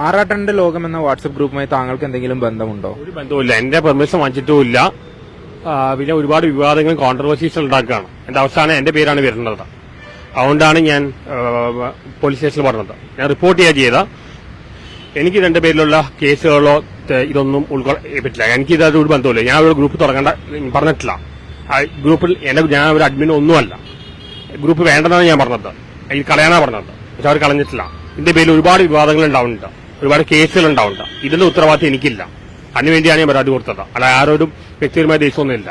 ആറാട്ടന്റെ ലോകം എന്ന വാട്സ്ആപ്പ് ഗ്രൂപ്പുമായി താങ്കൾക്ക് എന്തെങ്കിലും ബന്ധമുണ്ടോ? ഒരു ബന്ധവുമില്ല. എന്റെ പെർമിഷൻ വാങ്ങിച്ചിട്ടുമില്ല. പിന്നെ ഒരുപാട് വിവാദങ്ങളും കോൺട്രവേഴ്സീസ് ഉണ്ടാക്കുകയാണ്. എന്റെ അവസാനം എന്റെ പേരാണ് വരുന്നത്. അതുകൊണ്ടാണ് ഞാൻ പോലീസ് സ്റ്റേഷനിൽ പറഞ്ഞത്. ഞാൻ റിപ്പോർട്ട് ചെയ്ത എനിക്ക് രണ്ട് പേരിലുള്ള കേസുകളോ ഇതൊന്നും പറ്റില്ല. എനിക്കിത് ഒരു ബന്ധമില്ല. ഞാൻ ഒരു ഗ്രൂപ്പ് തുടങ്ങേണ്ട പറഞ്ഞിട്ടില്ല. ഗ്രൂപ്പിൽ ഞാൻ ഒരു അഡ്മിൻ ഒന്നുമല്ല. ഗ്രൂപ്പ് വേണ്ടെന്നാണ് ഞാൻ പറഞ്ഞത്. ഇത് കളയാനാ പറഞ്ഞത്. പക്ഷെ അവർ കളഞ്ഞിട്ടില്ല. ഇതിന്റെ പേരിൽ ഒരുപാട് വിവാദങ്ങൾ ഉണ്ടാവുന്നുണ്ട്, ഒരുപാട് കേസുകൾ ഉണ്ടാവുന്നുണ്ട്. ഇതിന്റെ ഉത്തരവാദിത്തം എനിക്കില്ല. അതിനുവേണ്ടിയാണ് ഞാൻ പരാതി കൊടുത്തത്. അല്ല ആരോടും വ്യക്തിപരമായ ദേശമൊന്നുമില്ല.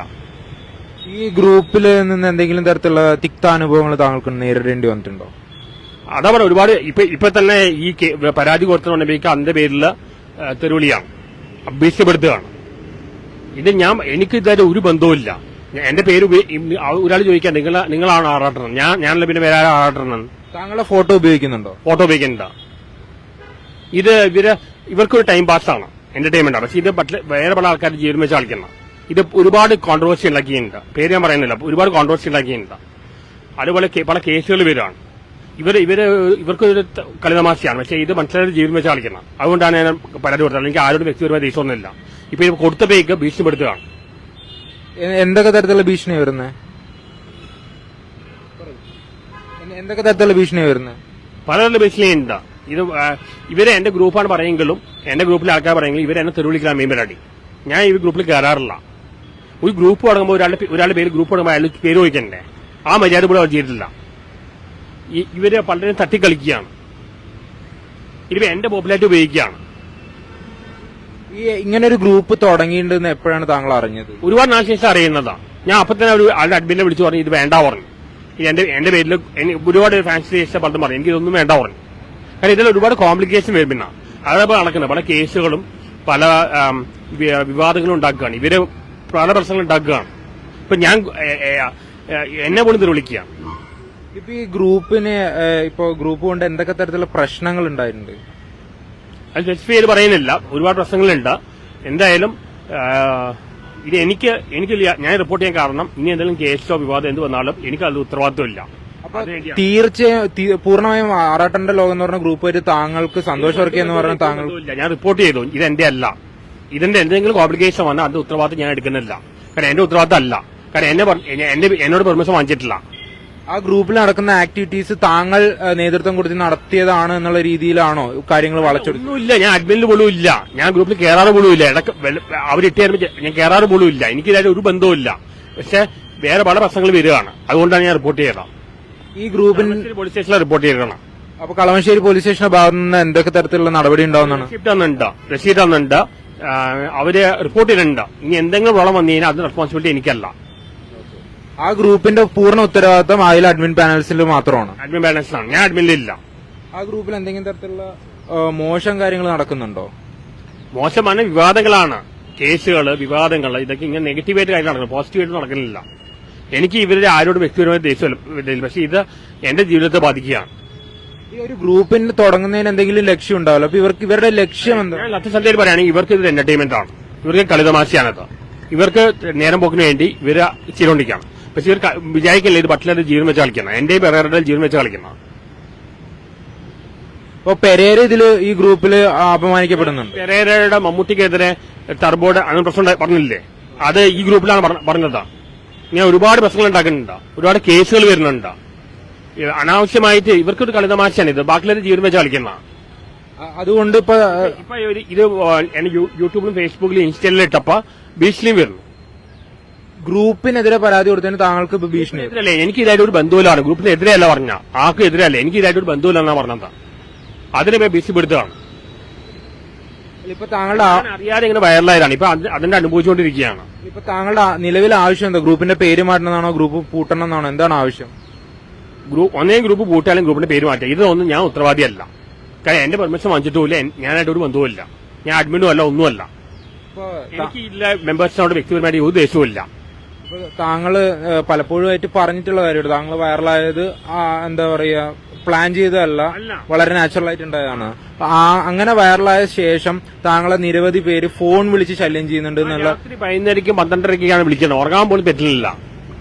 ഈ ഗ്രൂപ്പിൽ നിന്ന് എന്തെങ്കിലും തരത്തിലുള്ള തിക്ത അനുഭവങ്ങൾ താങ്കൾക്ക് നേരിടേണ്ടി വന്നിട്ടുണ്ടോ? അതാ പറഞ്ഞ ഒരുപാട് ഇപ്പൊ തന്നെ ഈ പരാതി കൊടുത്തുകൊണ്ടെങ്കിൽ അതിന്റെ പേരിൽ തെരുവിളിയാണ്, ഭീഷണിപ്പെടുത്തുകയാണ്. ഇത് എനിക്ക് ഇതായിട്ട് ഒരു ബന്ധവുമില്ല. എന്റെ പേര് ഒരാൾ ചോദിക്കാൻ നിങ്ങളാണ് ആറാട്ടണം, ഞാനല്ല പിന്നെ വേറെ ആറാട്ടണം. താങ്കളുടെ ഫോട്ടോ ഉപയോഗിക്കുന്നുണ്ടോ? ഫോട്ടോ ഉപയോഗിക്കുന്നുണ്ട്. ഇത് ഇവർക്കൊരു ടൈം പാസ്സാണ്, എന്റർടൈൻമെന്റ് ആണ്. പക്ഷെ ഇത് വേറെ പല ആൾക്കാർ ജീവിതം വെച്ച് കളിക്കണം. ഇത് ഒരുപാട് കോൺട്രവേഴ്സി ഉണ്ടാക്കിയിട്ടുണ്ട്. പേര് ഞാൻ പറയുന്നില്ല, ഒരുപാട് കോൺട്രവേഴ്സി ഉണ്ടാക്കിയിട്ടുണ്ട്. അതുപോലെ പല കേസുകൾ വരുവാണ്. ഇവർക്കൊരു കളിതമാശയാണ്. പക്ഷെ ഇത് മനുഷ്യരുടെ ജീവിതം വെച്ച് കളിക്കണം. അതുകൊണ്ടാണ് ഞാൻ പരാതി കൊടുത്തത്. അല്ലെങ്കിൽ ആരോടും വ്യക്തിപരമായ ദേഷ്യമൊന്നുമില്ല. ഇപ്പൊ ഇത് കൊടുത്തപ്പോഴേക്ക് ഭീഷണിപ്പെടുത്തുകയാണ്. എന്തൊക്കെ തരത്തിലുള്ള ഭീഷണി വരുന്നത്? എന്തൊക്കെ തരത്തിലുള്ള ഭീഷണി വരുന്നത്? പലതരം ഭീഷണിയുണ്ട്. ഇവരെ എന്റെ ഗ്രൂപ്പാണ് പറയുമെങ്കിലും, എന്റെ ഗ്രൂപ്പിലെ ആൾക്കാർ പറയുമെങ്കിലും ഇവരെന്നെ തെരുവിളിക്കാൻ മെയിൻ പരിപാടി. ഞാൻ ഈ ഗ്രൂപ്പിൽ കയറാറില്ല. ഒരു ഗ്രൂപ്പ് തുടങ്ങുമ്പോൾ ഒരാളുടെ പേര് ഗ്രൂപ്പ് തുടങ്ങുമ്പോൾ അയാൾ പേര് ചോദിക്കണ്ടേ? ആ മര്യാദ കൂടെ അവർ ചെയ്തിട്ടില്ല. ഇവര് പലരും തട്ടിക്കളിക്കുകയാണ്. ഇവ എന്റെ പോപ്പുലാരിറ്റി ഉപയോഗിക്കുകയാണ്. ഈ ഇങ്ങനെ ഒരു ഗ്രൂപ്പ് തുടങ്ങിയിട്ടുണ്ടെന്ന് എപ്പോഴാണ് താങ്കൾ അറിഞ്ഞത്? ഒരുപാട് നാൾ ശേഷം അറിയുന്നതാണ്. ഞാൻ അപ്പൊ തന്നെ ഒരു ആളുടെ അഡ്മിനെ വിളിച്ചു പറഞ്ഞു ഇത് വേണ്ട പറഞ്ഞു. എന്റെ പേരിൽ ഒരുപാട് ഫാൻസി ശേഷം പലതും പറഞ്ഞു എനിക്ക് ഇതൊന്നും വേണ്ട പറഞ്ഞു. കാരണം ഇതിൽ ഒരുപാട് കോംപ്ലിക്കേഷൻ വരും. പിന്നെ അതേപോലെ നടക്കുന്നത് പല കേസുകളും പല വിവാദങ്ങളും ഉണ്ടാക്കുകയാണ്. ഇവര് പല പ്രശ്നങ്ങൾ ഉണ്ടാക്കുകയാണ്. ഇപ്പൊ ഞാൻ എന്നെ പോലും വിളിക്കുകയാണ്. ഇപ്പൊ ഈ ഗ്രൂപ്പിന് ഗ്രൂപ്പ് കൊണ്ട് എന്തൊക്കെ തരത്തിലുള്ള പ്രശ്നങ്ങൾ ഉണ്ടായിട്ടുണ്ട്? അത് സ്പെസിഫൈ ചെയ്ത് പറയുന്നില്ല. ഒരുപാട് പ്രശ്നങ്ങളുണ്ട്. എന്തായാലും ഇത് എനിക്കില്ല. ഞാൻ റിപ്പോർട്ട് ചെയ്യാൻ കാരണം ഇനി എന്തെങ്കിലും കേസോ വിവാദം എന്ത് വന്നാലും എനിക്ക് അത് ഉത്തരവാദിത്വമില്ല. തീർച്ചയായും പൂർണ്ണമായും ആറാട്ടന്റെ ലോകം എന്ന് പറഞ്ഞ ഗ്രൂപ്പ് വരെ താങ്കൾക്ക് സന്തോഷവർക്കി എന്ന് പറഞ്ഞ താങ്കൾ ഞാൻ റിപ്പോർട്ട് ചെയ്തു. ഇത് എന്റെ അല്ല. ഇതിന്റെ എന്തെങ്കിലും കോംപ്ലിക്കേഷൻ വന്നാൽ അതിന്റെ ഉത്തരവാദിത്തം ഞാൻ എടുക്കുന്നില്ല. കാരണം എന്റെ ഉത്തരവാദിത്തം അല്ല. കാരണം എന്നോട് പെർമിഷൻ വാങ്ങിച്ചിട്ടില്ല. ആ ഗ്രൂപ്പിൽ നടക്കുന്ന ആക്ടിവിറ്റീസ് താങ്കൾ നേതൃത്വം കൊടുത്ത് നടത്തിയതാണ് എന്നുള്ള രീതിയിലാണോ കാര്യങ്ങൾ വളച്ചെടുത്തത്? ഒന്നുമില്ല. ഞാൻ അഡ്മിനിൽ പോലും ഇല്ല. ഞാൻ ഗ്രൂപ്പിൽ കയറാറ് പോലും ഇല്ല. ഇടയ്ക്ക് അവരിട്ട് തരുമ്പോൾ ഞാൻ കയറാറ് പോലും ഇല്ല. എനിക്കിതായിട്ട് ഒരു ബന്ധവുമില്ല. പക്ഷെ വേറെ പല പ്രശ്നങ്ങൾ വരികയാണ്. അതുകൊണ്ടാണ് ഞാൻ റിപ്പോർട്ട് ചെയ്തത്. ഈ ഗ്രൂപ്പിന് പോലീസ് സ്റ്റേഷനിൽ റിപ്പോർട്ട് ചെയ്യണം. അപ്പൊ കളമശ്ശേരി പോലീസ് സ്റ്റേഷന്റെ ഭാഗത്ത് നിന്ന് എന്തൊക്കെ തരത്തിലുള്ള നടപടി ഉണ്ടാവുന്നതാണ്? റെസീപ്റ്റ് തന്നുണ്ട്. അവര് റിപ്പോർട്ട് ചെയ്തിട്ടുണ്ട്. ഇനി എന്തെങ്കിലും വളം വന്നു കഴിഞ്ഞാൽ അതിന് റെസ്പോൺസിബിലിറ്റി എനിക്കല്ല. ആ ഗ്രൂപ്പിന്റെ പൂർണ്ണ ഉത്തരവാദിത്തം അതിൽ അഡ്മിൻ പാനൽസിൽ മാത്രമാണ്. അഡ്മിൻ പാനൽസിലാണ്. ഞാൻ അഡ്മിനിലില്ല. ആ ഗ്രൂപ്പിൽ എന്തെങ്കിലും തരത്തിലുള്ള മോശം കാര്യങ്ങൾ നടക്കുന്നുണ്ടോ? മോശമാണ്, വിവാദങ്ങളാണ്, കേസുകള്, വിവാദങ്ങൾ, ഇതൊക്കെ ഇങ്ങനെ നെഗറ്റീവായിട്ട് കാര്യം നടക്കുന്നത്, പോസിറ്റീവായിട്ട് നടക്കുന്നില്ല. എനിക്ക് ഇവരുടെ ആരോട് വ്യക്തിപരമായ ദേഷ്യം, പക്ഷെ ഇത് എന്റെ ജീവിതത്തെ ബാധിക്കുകയാണ്. ഈ ഒരു ഗ്രൂപ്പിന് തുടങ്ങുന്നതിന് എന്തെങ്കിലും ലക്ഷ്യം ഉണ്ടാവില്ല. അപ്പൊ ഇവരുടെ ലക്ഷ്യം എന്താ? സത്യസന്ധയിൽ പറയുകയാണെങ്കിൽ ഇവർക്ക് ഇത് എന്റർടൈൻമെന്റ് ആണ്. ഇവർക്ക് കളിതമാശയാണത്. ഇവർക്ക് നേരം പോക്കിന് വേണ്ടി ഇവര് ചെയ്തുകൊണ്ടിരിക്കുകയാണ്. പക്ഷെ ഇവർ വിചാരിക്കില്ല ഇത് ബട്ട്ലറുടെ ജീവൻ വെച്ച് കളിക്കണം, എന്റെ പെരേരയുടെ ജീവൻ വെച്ച് കളിക്കണം. അപ്പൊ പെരേര ഈ ഗ്രൂപ്പിൽ അപമാനിക്കപ്പെടുന്നുണ്ട്. പെരേരയുടെ മമ്മൂട്ടിക്കെതിരെ ടർബോയുടെ അങ്ങനെ പ്രശ്നം പറഞ്ഞില്ലേ, അത് ഈ ഗ്രൂപ്പിലാണ് പറഞ്ഞത്. ഇങ്ങനെ ഒരുപാട് പ്രശ്നങ്ങൾ ഉണ്ടാക്കുന്നുണ്ട്, ഒരുപാട് കേസുകൾ വരുന്നുണ്ട്. അനാവശ്യമായിട്ട് ഇവർക്കൊരു കളിതമാശയാണ് ഇത്, ബാക്കിയുള്ള ജീവൻ വെച്ച് കളിക്കുന്ന. അതുകൊണ്ട് ഇപ്പൊ ഇത് യൂട്യൂബിലും ഫേസ്ബുക്കിലും ഇൻസ്റ്റയിലും ഇട്ടപ്പോ ഭീഷണിയും വരുന്നു. ഗ്രൂപ്പിനെതിരെ പരാതി കൊടുത്തതിന് താങ്കൾക്ക് ഭീഷണി എതിരല്ലേ? എനിക്ക് ഇതായിട്ട് ഒരു ബന്ധുവിലാണ്. ഗ്രൂപ്പിന് എതിരെയല്ല പറഞ്ഞ, ആർക്കും എതിരല്ല. എനിക്ക് ഇതായിട്ട് ഒരു ബന്ധുവില്ലെന്നാ പറഞ്ഞത്. അതിനെ ഭീഷണിപ്പെടുത്തുകയാണ്. ഇപ്പൊ താങ്കളുടെ അറിയാതെ ഇങ്ങനെ വൈറലായതാണ്. ഇപ്പൊ അതിന്റെ അനുഭവിച്ചുകൊണ്ടിരിക്കുകയാണ്. ഇപ്പൊ താങ്കളുടെ നിലവിലെ ആവശ്യം എന്താ? ഗ്രൂപ്പിന്റെ പേര് മാറ്റണമെന്നാണോ, ഗ്രൂപ്പ് പൂട്ടണം എന്നാണോ, എന്താണ് ആവശ്യം? ഒന്നേ ഗ്രൂപ്പ് പൂട്ടാലും ഗ്രൂപ്പിന്റെ പേര് മാറ്റാം. ഇതൊന്നും ഞാൻ ഉത്തരവാദിയല്ല. കാരണം എന്റെ പെർമിഷൻ വാങ്ങിച്ചിട്ടുമില്ല, ഞാനായിട്ട് ഒരു ബന്ധവുമില്ല, ഞാൻ അഡ്മിനും അല്ല, ഒന്നുമല്ല. എനിക്ക് ഇല്ല മെമ്പേഴ്സിനോട് വ്യക്തിപരമായിട്ട് ഒരു ദേഷ്യവുമില്ല. താങ്കള് പലപ്പോഴും പറഞ്ഞിട്ടുള്ള കാര്യമാണ്, താങ്കൾ വൈറലായത് എന്താ പറയാ പ്ലാൻ ചെയ്തതല്ല, വളരെ നാച്ചുറൽ ആയിട്ടുണ്ടായതാണ്. അങ്ങനെ വൈറലായ ശേഷം താങ്കളെ നിരവധി പേര് ഫോൺ വിളിച്ച് ശല്യം ചെയ്യുന്നുണ്ട് എന്നുള്ള. 11:30ക്കും 12:30ക്കാണ് വിളിക്കുന്നത്, ഉറങ്ങാൻ പോലും പറ്റില്ല.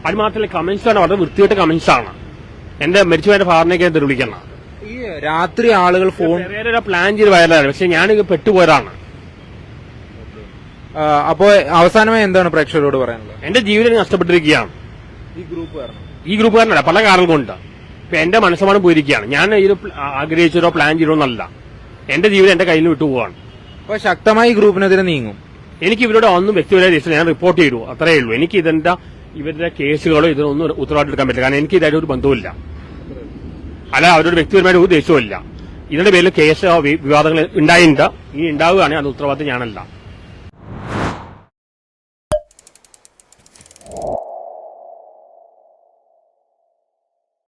അത് മാത്രമല്ല കമന്റ്സ് ആണ്, വളരെ വൃത്തിയായിട്ട് കമന്റ്സ് ആണ്. എന്റെ മരിച്ചുപോയ ഫാറിനൊക്കെ വിളിക്കണം. ഈ രാത്രി ആളുകൾ ഫോൺ പ്ലാൻ ചെയ്ത് വയലാണ്, പക്ഷെ ഞാനിത് പെട്ടുപോയതാണ്. അപ്പോ അവസാനമായി എന്താണ് പ്രേക്ഷകരോട് പറയാനുള്ളത്? എന്റെ ജീവിതം നഷ്ടപ്പെട്ടിരിക്കുകയാണ് ഈ ഗ്രൂപ്പുകാരനല്ല, പല കാരണങ്ങൾ കൊണ്ട്. ഇപ്പൊ എന്റെ മനസ്സമാണ് പോയിരിക്കുകയാണ്. ഞാൻ ഇത് ആഗ്രഹിച്ചതോ പ്ലാൻ ചെയ്തോ എന്നല്ല, എന്റെ ജീവിതം എന്റെ കയ്യിൽ നിന്ന് വിട്ടുപോവാണ്. അപ്പൊ ശക്തമായി ഗ്രൂപ്പിനെതിരെ നീങ്ങും. എനിക്ക് ഇവരുടെ ഒന്നും വ്യക്തിപരമായ രജിസ്റ്റർ ഞാൻ റിപ്പോർട്ട് ചെയ്തു, അത്രയേ ഉള്ളൂ. എനിക്ക് ഇവരുടെ കേസുകളോ ഇതിനൊന്നും ഉത്തരവാദിത്തം എടുക്കാൻ പറ്റില്ല, കാരണം എനിക്ക് ഇതായിട്ട് ഒരു ബന്ധവുമില്ല. അല്ല, അവരുടെ വ്യക്തിപരമായ ഒരു ഉദ്ദേശവുമില്ല. ഇതിന്റെ പേരിൽ കേസ് വിവാദങ്ങൾ ഉണ്ടായിട്ടുണ്ട്. ഇനി ഉണ്ടാവുകയാണെങ്കിൽ അത് ഉത്തരവാദിത്തം ഞാനല്ല.